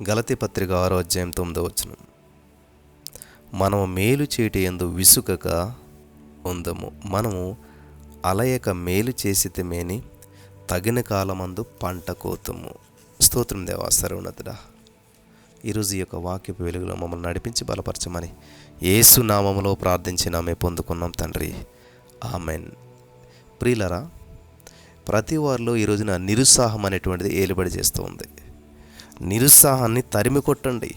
గలతీ పత్రిక 6వ అధ్యాయం 9వ వచనం. మనము మేలు చేయుట యందు విసుకక ఉందము, మనము అలయక మేలు చేసితిమేని తగిన కాలమందు పంట కోతము. స్తోత్రం దేవా సర్వోన్నతుడా, ఈరోజు ఈ యొక్క వాక్యపు వెలుగులో మమ్మల్ని నడిపించి బలపరచమని యేసు నామములో ప్రార్థించి ఆమె పొందుకున్నాం తండ్రి, ఆమెన్. ప్రియులరా, ప్రతి వారిలో ఈ రోజున నిరుత్సాహం అనేటువంటిది ఏలుబడి చేస్తూ ఉంది. నిరుత్సాహాన్ని తరిమి కొట్టండి,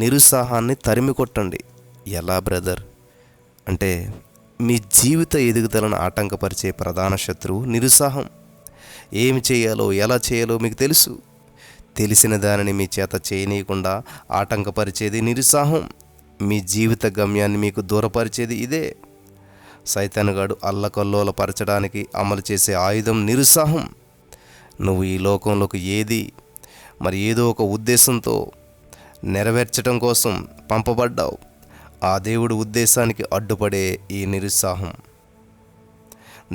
నిరుత్సాహాన్ని తరిమి కొట్టండి. ఎలా బ్రదర్ అంటే, మీ జీవిత ఎదుగుదలను ఆటంకపరిచే ప్రధాన శత్రువు నిరుత్సాహం. ఏమి చేయాలో ఎలా చేయాలో మీకు తెలుసు, తెలిసిన దానిని మీ చేత చేయనీయకుండా ఆటంకపరిచేది నిరుత్సాహం. మీ జీవిత గమ్యాన్ని మీకు దూరపరిచేది ఇదే. సైతానుగాడు అల్లకల్లోలపరచడానికి అమలు చేసే ఆయుధం నిరుత్సాహం. నువ్వు ఈ లోకంలోకి ఏదో ఒక ఉద్దేశంతో నెరవేర్చడం కోసం పంపబడ్డావు. ఆ దేవుడి ఉద్దేశానికి అడ్డుపడే ఈ నిరుత్సాహం.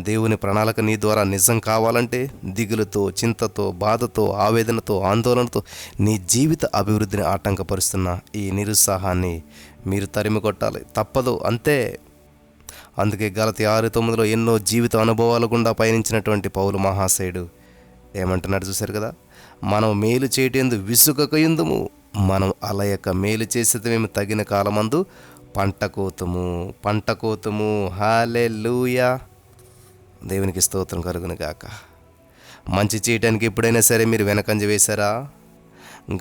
దేవుని ప్రణాళిక నీ ద్వారా నిజం కావాలంటే దిగులుతో, చింతతో, బాధతో, ఆవేదనతో, ఆందోళనతో నీ జీవిత అభివృద్ధిని ఆటంకపరుస్తున్న ఈ నిరుత్సాహాన్ని మీరు తరిమి కొట్టాలి, తప్పదు, అంతే. అందుకే గలతీ 6:9లో ఎన్నో జీవిత అనుభవాల గుండా పయనించినటువంటి పౌలు మహాశయుడు ఏమంటున్నాడు చూశారు కదా, మనం మేలు చేయటందు విసుగకయుందుము, మనం అలయక మేలు చేసేది మేము తగిన కాలమందు పంట కోతము. హల్లెలూయా, దేవునికి స్తోత్రం కలుగును గాక. మంచి చేయటానికి ఎప్పుడైనా సరే మీరు వెనకంజ వేశారా?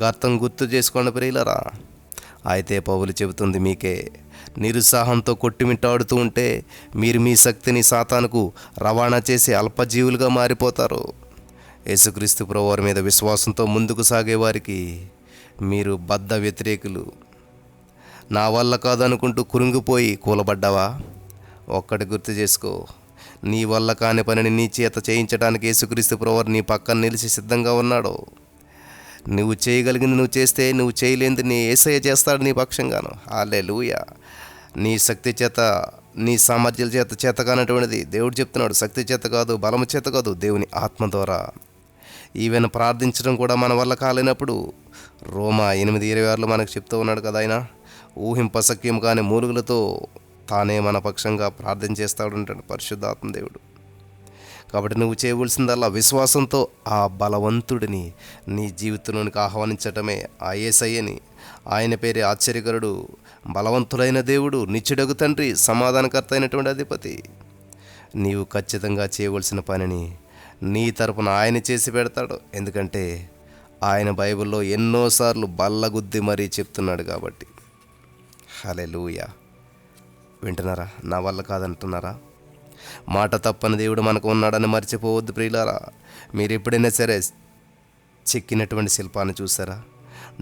గతం గుర్తు చేసుకోండి ప్రియులరా. అయితే పౌలు చెబుతుంది మీకే, నిరుత్సాహంతో కొట్టిమిట్టాడుతూ ఉంటే మీరు మీ శక్తిని సాతానుకు రవాణా చేసి అల్పజీవులుగా మారిపోతారు. యేసుక్రీస్తు ప్రభువారి మీద విశ్వాసంతో ముందుకు సాగేవారికి మీరు బద్ధ వ్యతిరేకులు. నా వల్ల కాదనుకుంటూ కురింగిపోయి కూలబడ్డావా? ఒక్కటి గుర్తు చేసుకో, నీ వల్ల కాని పనిని నీ చేత చేయించడానికి యేసుక్రీస్తు ప్రభువారు నీ పక్కన నిలిచి సిద్ధంగా ఉన్నాడు. నువ్వు చేయగలిగింది నువ్వు చేస్తే, నువ్వు చేయలేనిది నీ యేసయ్య చేస్తాడు నీ పక్షంగాను. హల్లెలూయా. నీ శక్తి చేత, నీ సామర్థ్యాల చేత కానటువంటిది దేవుడు చెప్తున్నాడు. శక్తి చేత కాదు, బలము చేత కాదు, దేవుని ఆత్మ ద్వారా. ఈవెన్ ప్రార్థించడం కూడా మన వల్ల కాలేనప్పుడు రోమా 8:26 మనకు చెప్తూ ఉన్నాడు కదా, ఆయన ఊహింపశక్యం కాని మూలుగులతో తానే మన పక్షంగా ప్రార్థన చేస్తాడు పరిశుద్ధాత్మ దేవుడు. కాబట్టి నువ్వు చేయవలసిందల్లా విశ్వాసంతో ఆ బలవంతుడిని నీ జీవితంలోనికి ఆహ్వానించటమే, ఆ యేసయ్యని. ఆయన పేరే ఆశ్చర్యకరుడు, బలవంతుడైన దేవుడు, నిత్యుడగు తండ్రి, సమాధానకర్త అయినటువంటి అధిపతి. నీవు ఖచ్చితంగా చేయవలసిన పనిని నీ తరపున ఆయన చేసి పెడతాడు. ఎందుకంటే ఆయన బైబిల్లో ఎన్నోసార్లు బల్లగుద్ది మరీ చెప్తున్నాడు కాబట్టి. హల్లెలూయా. వింటున్నారా? నా వల్ల కాదంటున్నారా? మాట తప్పని దేవుడు మనకు ఉన్నాడని మర్చిపోవద్దు ప్రియులారా. మీరు ఎప్పుడైనా సరే చెక్కినటువంటి శిల్పాన్ని చూసారా?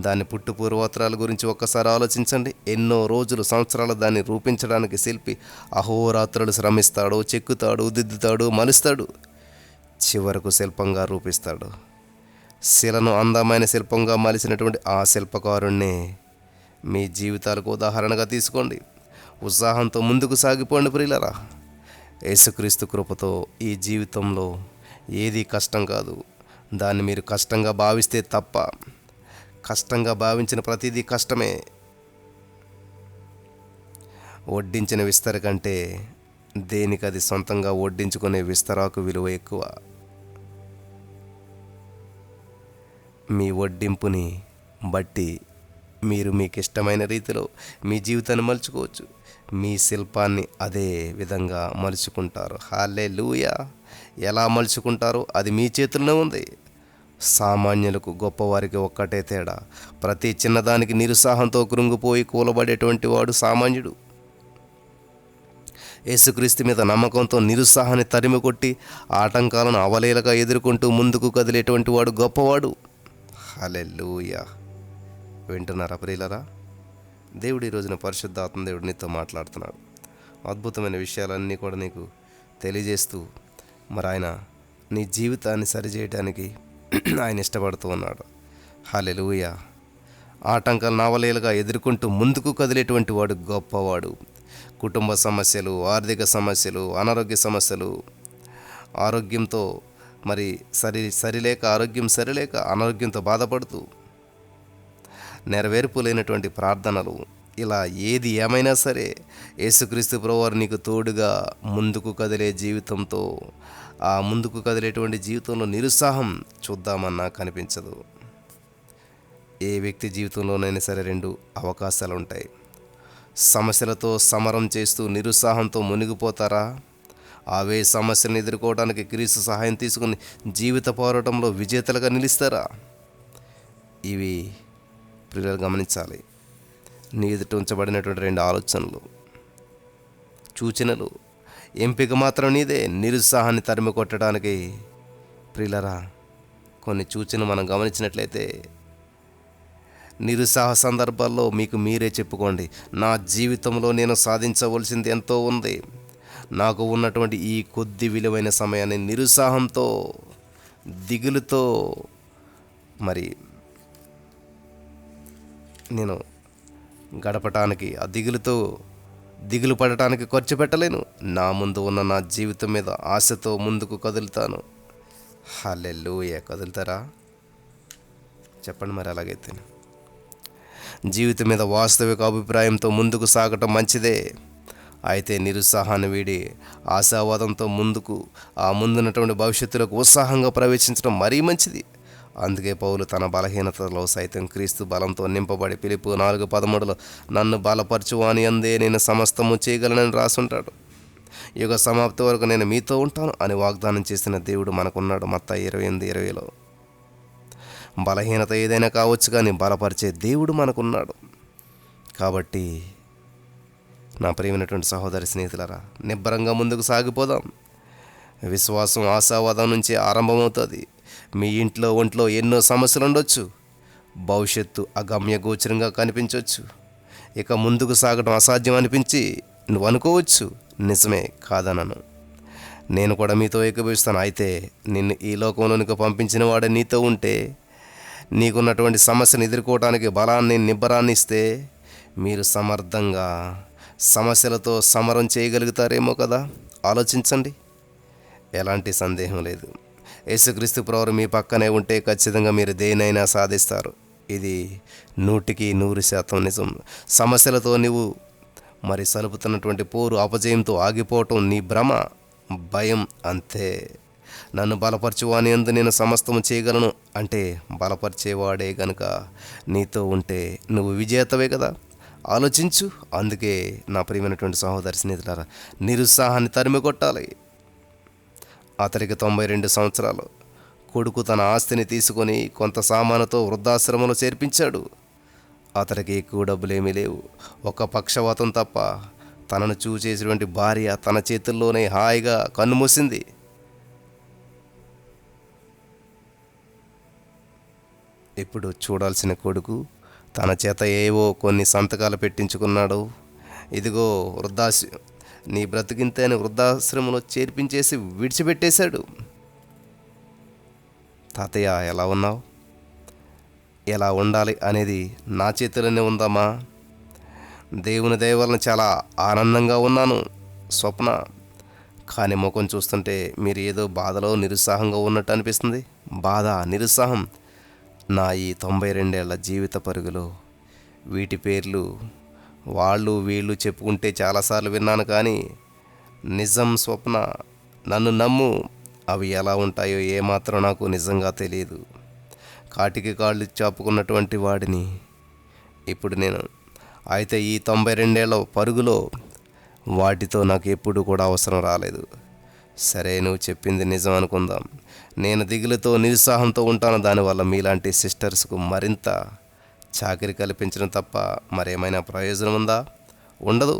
దాని పుట్టు పూర్వోత్తరాల గురించి ఒక్కసారి ఆలోచించండి. ఎన్నో రోజులు, సంవత్సరాలు దాన్ని రూపించడానికి శిల్పి అహోరాత్రులు శ్రమిస్తాడు, చెక్కుతాడు, దిద్దుతాడు, మలుస్తాడు, చివరకు శిల్పంగా రూపిస్తాడు. శిలను అందమైన శిల్పంగా మలిసినటువంటి ఆ శిల్పకారుణ్ణి మీ జీవితాలకు ఉదాహరణగా తీసుకోండి. ఉత్సాహంతో ముందుకు సాగిపోండి ప్రియులరా. యేసుక్రీస్తు కృపతో ఈ జీవితంలో ఏది కష్టం కాదు. దాన్ని మీరు కష్టంగా భావిస్తే తప్ప. కష్టంగా భావించిన ప్రతిదీ కష్టమే. వడ్డించిన విస్తర కంటే దేనికి అది సొంతంగా వడ్డించుకునే విస్తరాకు విలువ ఎక్కువ. మీ వడ్డింపుని బట్టి మీరు మీకు ఇష్టమైన రీతిలో మీ జీవితాన్ని మలుచుకోవచ్చు. మీ శిల్పాన్ని అదే విధంగా మలుచుకుంటారు. హల్లెలూయా. ఎలా మలుచుకుంటారో అది మీ చేతుల్లోనే ఉంది. సామాన్యులకు గొప్పవారికి ఒక్కటే తేడా, ప్రతి చిన్నదానికి నిరుత్సాహంతో కృంగిపోయి కూలబడేటువంటి వాడు సామాన్యుడు. యేసుక్రీస్తు మీద నమ్మకంతో నిరుత్సాహాన్ని తరిమి కొట్టి ఆటంకాలను అవలీలగా ఎదుర్కొంటూ ముందుకు కదిలేటువంటి వాడు గొప్పవాడు. హల్లెలూయా. వింటున్నారా ప్రియులరా? దేవుడు ఈ రోజున పరిశుద్ధాత్మ దేవుడు నీతో మాట్లాడుతున్నాడు. అద్భుతమైన విషయాలన్నీ కూడా నీకు తెలియజేస్తూ మరి ఆయన నీ జీవితాన్ని సరిచేయడానికి ఆయన ఇష్టపడుతూ ఉన్నాడు. హల్లెలూయా. ఆటంకాలను అవలీలగా ఎదుర్కొంటూ ముందుకు కదిలేటువంటి వాడు గొప్పవాడు. కుటుంబ సమస్యలు, ఆర్థిక సమస్యలు, అనారోగ్య సమస్యలు, ఆరోగ్యం సరిలేక అనారోగ్యంతో బాధపడుతూ నెరవేర్పు లేనటువంటి ప్రార్థనలు, ఇలా ఏది ఏమైనా సరే యేసుక్రీస్తు ప్రభువారు నీకు తోడుగా ముందుకు కదిలే జీవితంతో, ఆ ముందుకు కదిలేటువంటి జీవితంలో నిరుత్సాహం చూద్దామన్నా కనిపించదు. ఏ వ్యక్తి జీవితంలోనైనా సరే రెండు అవకాశాలు ఉంటాయి. సమస్యలతో సమరం చేస్తూ నిరుత్సాహంతో మునిగిపోతారా? అవే సమస్యలను ఎదుర్కోవడానికి క్రీస్తు సహాయం తీసుకుని జీవిత పోరాటంలో విజేతలుగా నిలుస్తారా? ఇవి ప్రియులు గమనించాలి. నీ ఎదుట ఉంచబడినటువంటి రెండు ఆలోచనలు, సూచనలు, ఎంపిక మాత్రం నీదే. నిరుత్సాహాన్ని తరిమి కొట్టడానికి ప్రియులరా కొన్ని సూచనలు మనం గమనించినట్లయితే, నిరుత్సాహ సందర్భాల్లో మీకు మీరే చెప్పుకోండి, నా జీవితంలో నేను సాధించవలసింది ఎంతో ఉంది. నాకు ఉన్నటువంటి ఈ కొద్ది విలువైన సమయాన్ని నిరుత్సాహంతో, దిగులుతో మరి నేను గడపటానికి, ఆ దిగులు పడటానికి ఖర్చు పెట్టలేను. నా ముందు ఉన్న నా జీవితం మీద ఆశతో ముందుకు కదులుతాను. హల్లెలూయా. కదులుతారా? చెప్పండి మరి. అలాగైతే జీవితం మీద వాస్తవిక అభిప్రాయంతో ముందుకు సాగటం మంచిదే. అయితే నిరుత్సాహాన్ని వీడి ఆశావాదంతో ముందుకు, ఆ ముందున్నటువంటి భవిష్యత్తులోకి ఉత్సాహంగా ప్రవేశించడం మరీ మంచిది. అందుకే పౌలు తన బలహీనతలో సైతం క్రీస్తు బలంతో నింపబడి ఫిలిప్పీ 4:13 నన్ను బలపరచువాని అందే నేను సమస్తము చేయగలనని రాసుంటాడు. యుగ సమాప్తి వరకు నేను మీతో ఉంటాను అని వాగ్దానం చేసిన దేవుడు మనకున్నాడు. మత్తయి 28:20. బలహీనత ఏదైనా కావచ్చు, కానీ బలపరిచే దేవుడు మనకున్నాడు. కాబట్టి నా ప్రియమైనటువంటి సహోదరి స్నేహితులారా, నిబ్బరంగా ముందుకు సాగిపోదాం. విశ్వాసం ఆశావాదం నుంచి ఆరంభమవుతుంది. మీ ఇంట్లో ఒంట్లో ఎన్నో సమస్యలు ఉండొచ్చు, భవిష్యత్తు అగమ్య గోచరంగా కనిపించవచ్చు, ఇక ముందుకు సాగడం అసాధ్యం అనిపించి నువ్వు అనుకోవచ్చు. నిజమే, కాదనను. నేను కూడా మీతో ఏకీభవిస్తాను. అయితే నిన్ను ఈ లోకంలోనికి పంపించిన వాడే నీతో ఉంటే, నీకున్నటువంటి సమస్యను ఎదుర్కోవడానికి బలాన్ని, నిబ్బరాన్ని ఇస్తే, మీరు సమర్థంగా సమస్యలతో సమరం చేయగలుగుతారేమో కదా. ఆలోచించండి. ఎలాంటి సందేహం లేదు, యేసుక్రీస్తు ప్రభువు మీ పక్కనే ఉంటే ఖచ్చితంగా మీరు దేనైనా సాధిస్తారు. ఇది 100% నిజం. సమస్యలతో నువ్వు మరి సలుపుతున్నటువంటి పోరు అపజయంతో ఆగిపోవటం నీ భ్రమ, భయం అంతే. నన్ను బలపరచువాని యందు నేను సమస్తము చేయగలను అంటే బలపరిచేవాడే గనుక నీతో ఉంటే నువ్వు విజేతవే కదా. ఆలోచించు. అందుకే నా ప్రియమైనటువంటి సహోదరి స్నేహితులారా, నిరుత్సాహాన్ని తరిమి కొట్టాలి. అతడికి 92 సంవత్సరాలు. కొడుకు తన ఆస్తిని తీసుకొని కొంత సామానుతో వృద్ధాశ్రమంలో చేర్పించాడు. అతడికి ఎక్కువ డబ్బులేమీ లేవు, ఒక పక్షవాతం తప్ప. తనను చూసేటువంటి భార్య తన చేతుల్లోనే హాయిగా కన్నుమూసింది. ఇప్పుడు చూడాల్సిన కొడుకు తన చేత ఏవో కొన్ని సంతకాలు పెట్టించుకున్నాడు. ఇదిగో నీ బ్రతికింతే అని వృద్ధాశ్రమంలో చేర్పించేసి విడిచిపెట్టేశాడు. తాతయ్య ఎలా ఉన్నావు? ఎలా ఉండాలి అనేది నా చేతిలోనే ఉందమ్మా. దేవుని దయ వలన చాలా ఆనందంగా ఉన్నాను స్వప్న. కానీ ముఖం చూస్తుంటే మీరు ఏదో బాధలో, నిరుత్సాహంగా ఉన్నట్టు అనిపిస్తుంది. బాధ, నిరుత్సాహం నా ఈ 92 ఏళ్ల జీవిత పరుగులో వీటి పేర్లు వాళ్ళు వీళ్ళు చెప్పుకుంటే చాలాసార్లు విన్నాను. కానీ నిజం స్వప్న, నన్ను నమ్ము, అవి ఎలా ఉంటాయో ఏమాత్రం నాకు నిజంగా తెలియదు. కాటికి కాళ్ళు చాపుకున్నటువంటి వాడిని ఇప్పుడు నేను. అయితే ఈ 92 ఏళ్ల పరుగులో వాటితో నాకు ఎప్పుడు కూడా అవసరం రాలేదు. సరే, నువ్వు చెప్పింది నిజం అనుకుందాం. నేను దిగులుతో, నిరుత్సాహంతో ఉంటాను. దానివల్ల మీలాంటి సిస్టర్స్కు మరింత చాకిరి కల్పించడం తప్ప మరేమైనా ప్రయోజనం ఉందా? ఉండదు.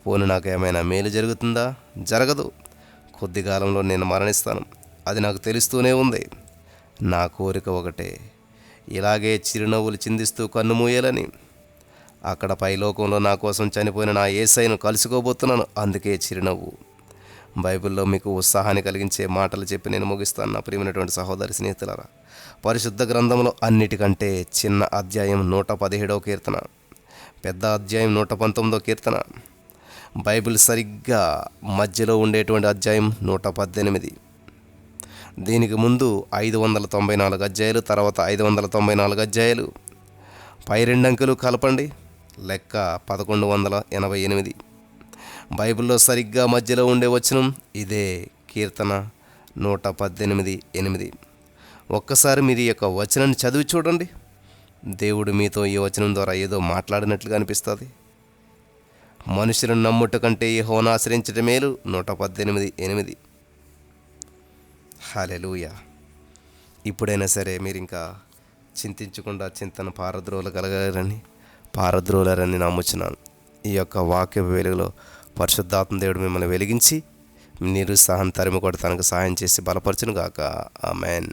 పోనీ నాకు ఏమైనా మేలు జరుగుతుందా? జరగదు. కొద్ది కాలంలో నేను మరణిస్తాను, అది నాకు తెలుస్తూనే ఉంది. నా కోరిక ఒకటే, ఇలాగే చిరునవ్వులు చిందిస్తూ కన్నుమూయాలని. అక్కడ పైలోకంలో నా కోసం చనిపోయిన నా యేసయ్యను కలుసుకోబోతున్నాను. అందుకే చిరునవ్వు. బైబిల్లో మీకు ఉత్సాహాన్ని కలిగించే మాటలు చెప్పి నేను ముగిస్తాను. నా ప్రియమైనటువంటి సహోదరి స్నేహితులారా, పరిశుద్ధ గ్రంథంలో అన్నిటికంటే చిన్న అధ్యాయం 117వ కీర్తన, పెద్ద అధ్యాయం 119వ కీర్తన. బైబిల్ సరిగ్గా మధ్యలో ఉండేటువంటి అధ్యాయం 118. దీనికి ముందు 594 అధ్యాయాలు, తర్వాత 594 అధ్యాయాలు. పై 2 అంకెలు కలపండి, లెక్క 1188. బైబిల్లో సరిగ్గా మధ్యలో ఉండే వచనం ఇదే, కీర్తన 118:8. ఒక్కసారి మీరు ఈ యొక్క వచనాన్ని చదివి చూడండి. దేవుడు మీతో ఈ వచనం ద్వారా ఏదో మాట్లాడినట్లుగా అనిపిస్తుంది. మనుషులను నమ్ముట కంటే యెహోవాను ఆశ్రయించటం మేలు, 118:8. హల్లెలూయా. ఇప్పుడైనా సరే మీరు ఇంకా చింతించకుండా చింతన పారద్రోలరని నమ్ముచున్నాను. ఈ యొక్క వాక్య వెలుగులో పరిశుద్ధాత్మ దేవుడు మిమ్మల్ని వెలిగించి నిరుత్సాహం తరిమి కొడతానికి సహాయం చేసి బలపరచును గాక. ఆమేన్.